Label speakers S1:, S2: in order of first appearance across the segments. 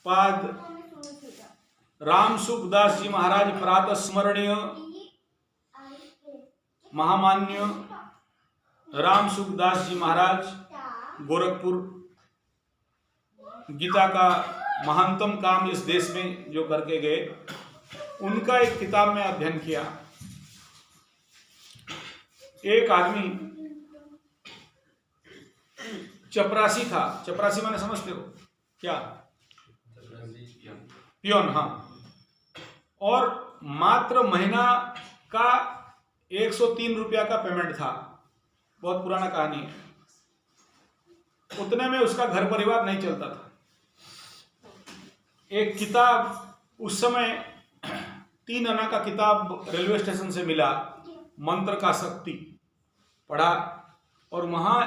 S1: पाद राम सुखदास जी महाराज प्रातः स्मरणीय महामान्य राम सुखदास जी महाराज गोरखपुर, गीता का महानतम काम इस देश में जो करके गए, उनका एक किताब में अध्ययन किया। एक आदमी चपरासी था। चपरासी माने समझते हो क्या? पियोन, हाँ। और मात्र महीना का 103 रुपया का पेमेंट था। बहुत पुराना कहानी है। उतने में उसका घर परिवार नहीं चलता था। एक किताब उस समय 3 आना का किताब रेलवे स्टेशन से मिला, मंत्र का शक्ति, पढ़ा। और वहाँ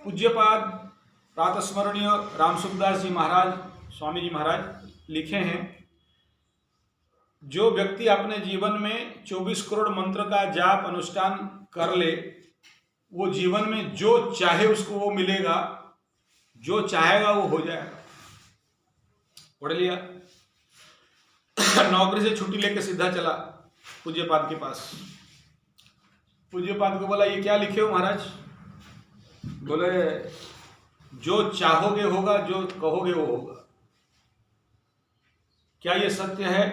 S1: पूज्यपाद प्रातस्मरणीय राम सुखदास जी महाराज, स्वामी जी महाराज लिखे हैं, जो व्यक्ति अपने जीवन में 24 करोड़ मंत्र का जाप अनुष्ठान कर ले, वो जीवन में जो चाहे उसको वो मिलेगा, जो चाहेगा वो हो जाएगा। पढ़ लिया। नौकरी से छुट्टी लेके सीधा चला पूज्यपाद के पास। पूज्यपाद को बोला, ये क्या लिखे हो महाराज? बोले, जो चाहोगे होगा, जो कहोगे वो होगा। क्या ये सत्य है?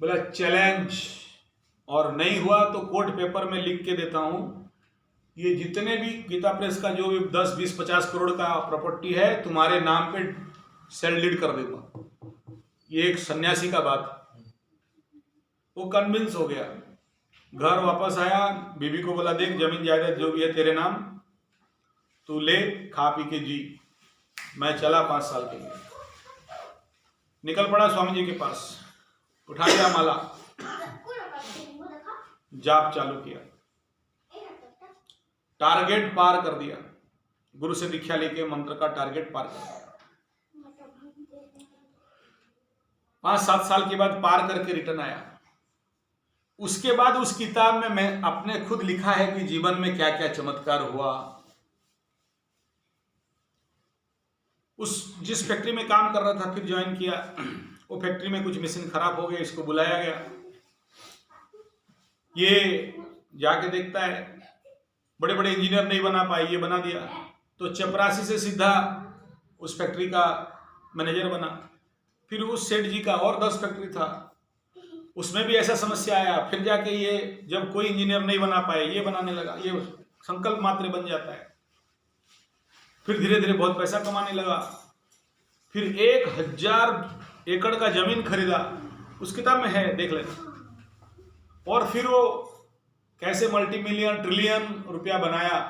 S1: बोला, चैलेंज, और नहीं हुआ तो कोर्ट पेपर में लिख के देता हूं, ये जितने भी गीता प्रेस का जो भी 10, 20, 50 करोड़ का प्रॉपर्टी है, तुम्हारे नाम पे सेल डीड कर दूंगा। ये एक सन्यासी का बात। वो कन्विंस हो गया। घर वापस आया, बीवी को बोला, देख जमीन जायदाद जो भी है तेरे नाम, तू ले, खा पी के जी। मैं चला 5 साल के लिए। निकल पड़ा स्वामी जी के पास, उठा लिया माला, जाप चालू किया, टारगेट पार कर दिया। गुरु से दीक्षा लेके मंत्र का टारगेट पार कर दिया। 5-7 साल के बाद पार करके रिटर्न आया। उसके बाद उस किताब में मैं अपने खुद लिखा है कि जीवन में क्या क्या चमत्कार हुआ। उस जिस फैक्ट्री में काम कर रहा था, फिर ज्वाइन किया। वो फैक्ट्री में कुछ मशीन खराब हो गई, इसको बुलाया गया। ये जाके देखता है, बड़े बड़े इंजीनियर नहीं बना पाए, ये बना दिया। तो चपरासी से सीधा उस फैक्ट्री का मैनेजर बना। फिर उस सेठ जी का और 10 फैक्ट्री था, उसमें भी ऐसा समस्या आया। फिर जाके ये जब कोई इंजीनियर नहीं बना पाए, ये बनाने लगा। ये संकल्प मात्र बन जाता है। फिर धीरे धीरे बहुत पैसा कमाने लगा। फिर 1000 एकड़ का जमीन खरीदा। उस किताब में है, देख लेना। और फिर वो कैसे मल्टी मिलियन ट्रिलियन रुपया बनाया।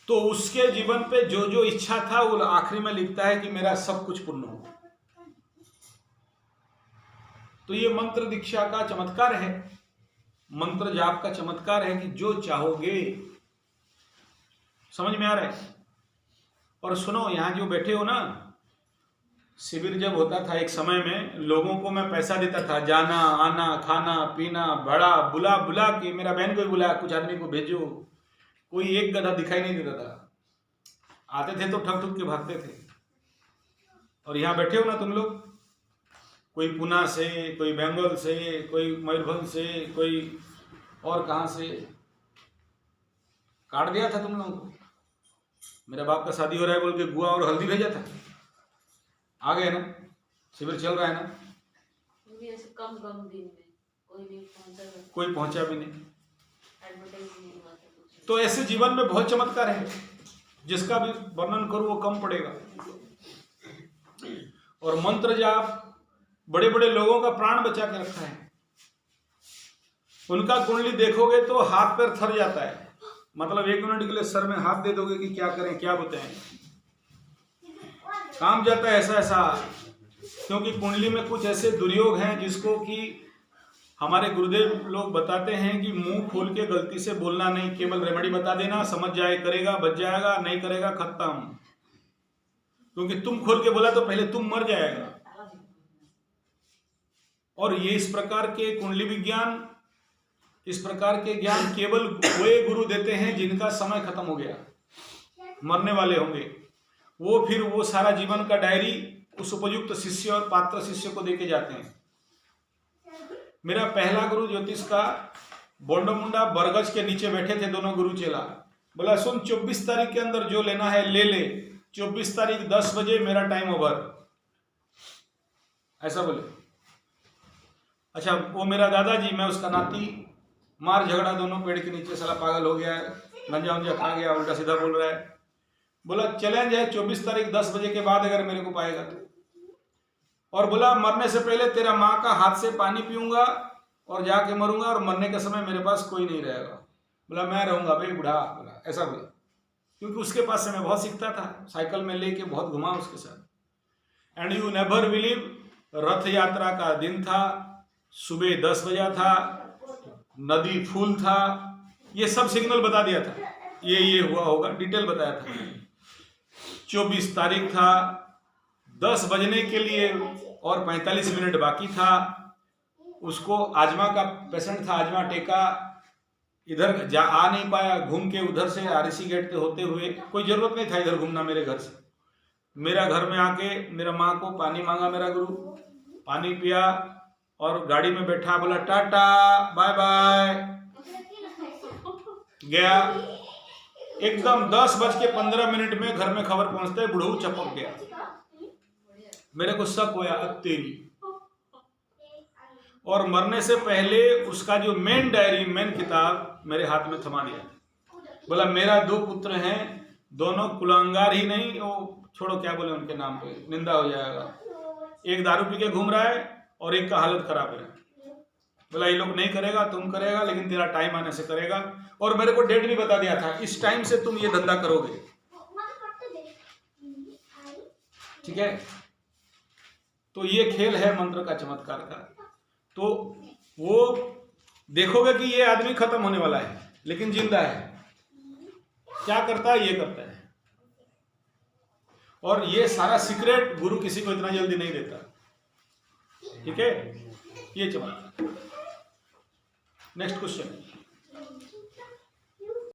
S1: तो उसके जीवन पे जो जो इच्छा था, वो आखिरी में लिखता है कि मेरा सब कुछ पूर्ण हो। तो ये मंत्र दीक्षा का चमत्कार है, मंत्र जाप का चमत्कार है कि जो चाहोगे। समझ में आ रहा है? और सुनो, यहां जो बैठे हो ना, शिविर जब होता था एक समय में, लोगों को मैं पैसा देता था, जाना आना, खाना पीना, बड़ा बुला बुला के, मेरा बहन को भी बुलाया, कुछ आदमी को भेजो। कोई एक गधा दिखाई नहीं देता था। आते थे तो ठक ठुक के भागते थे। और यहाँ बैठे हो ना तुम लोग, कोई पुणे से, कोई बंगाल से, कोई मयूरभंज से, कोई और कहाँ से, काट दिया था तुम लोगों को। मेरे बाप का शादी हो रहा है बोल के गुआ और हल्दी भेजा था। आ गए ना, शिविर चल रहा है ना।
S2: कम दिन में
S1: कोई पहुंचा भी नहीं। तो ऐसे जीवन में बहुत चमत्कार है, जिसका भी वर्णन करूं वो कम पड़ेगा। और मंत्र जाप बड़े बड़े लोगों का प्राण बचा के रखा है। उनका कुंडली देखोगे तो हाथ पैर थर जाता है। मतलब 1 मिनट के लिए सर में हाथ दे दोगे कि क्या करें, क्या बताएं, काम जाता है ऐसा ऐसा। क्योंकि कुंडली में कुछ ऐसे दुर्योग हैं जिसको कि हमारे गुरुदेव लोग बताते हैं कि मुंह खोल के गलती से बोलना नहीं, केवल रेमेडी बता देना, समझ जाए करेगा बच जाएगा, नहीं करेगा खत्म। क्योंकि तुम खोल के बोला तो पहले तुम मर जाएगा। और ये इस प्रकार के कुंडली विज्ञान, इस प्रकार के ज्ञान केवल वे गुरु देते हैं जिनका समय खत्म हो गया, मरने वाले होंगे। वो फिर वो सारा जीवन का डायरी उस उपयुक्त शिष्य और पात्र शिष्य को देके जाते हैं। मेरा पहला गुरु ज्योतिष का बोंडो मुंडा बरगज के नीचे बैठे थे दोनों गुरु चेला। बोला सुन 24 तारीख के अंदर जो लेना है ले ले, 24 तारीख 10 बजे मेरा टाइम ओवर, ऐसा बोले। अच्छा, वो मेरा दादाजी, मैं उसका नाती, मार झगड़ा दोनों पेड़ के नीचे, साला पागल हो गया है, गंजा उंजा खा गया, उल्टा सीधा बोल रहा है। बोला चैलेंज है 24 तारीख 10 बजे के बाद अगर मेरे को पाएगा तो। और बोला मरने से पहले तेरा माँ का हाथ से पानी पीऊंगा और जाके मरूंगा, और मरने के समय मेरे पास कोई नहीं रहेगा। बोला मैं रहूंगा भाई बूढ़ा, बोला ऐसा बोला, क्योंकि उसके पास से मैं बहुत सीखता था, साइकिल में लेके बहुत घुमा उसके साथ। एंड यू नेवर बिलीव, रथ यात्रा का दिन था, सुबह 10 बजा था, नदी फूल था, ये सब सिग्नल बता दिया था, ये हुआ होगा, डिटेल बताया था। 24 तारीख था, 10 बजने के लिए और 45 मिनट बाकी था। उसको आजमा का पेशेंट था, आजमा टेका, इधर आ नहीं पाया, घूम के उधर से आरसी गेट पे होते हुए, कोई जरूरत नहीं था इधर घूमना मेरे घर से। मेरा घर में आके मेरा माँ को पानी मांगा मेरा गुरु, पानी पिया और गाड़ी में बैठा, बोला टाटा बाय बाय, गया। एकदम 10:15 में घर में खबर पहुंचते बुढ़ऊ चपक गया। मेरे को शक हुआ तेरी, और मरने से पहले उसका जो मेन डायरी, मेन किताब मेरे हाथ में थमा दिया। बोला मेरा 2 पुत्र हैं, दोनों कुलांगार ही नहीं, वो छोड़ो क्या बोले उनके नाम पे, निंदा हो जाएगा। एक दारू पी के घूम रहा है और एक का हालत खराब है। बोला ये लोग नहीं करेगा, तुम करेगा, लेकिन तेरा टाइम आने से करेगा। और मेरे को डेट भी बता दिया था, इस टाइम से तुम ये धंधा करोगे, ठीक है। तो ये खेल है मंत्र का, चमत्कार का। तो वो देखोगे कि ये आदमी खत्म होने वाला है लेकिन जिंदा है, क्या करता है, ये करता है। और ये सारा सीक्रेट गुरु किसी को इतना जल्दी नहीं देता, ठीक है। ये चमत्कार। Next question.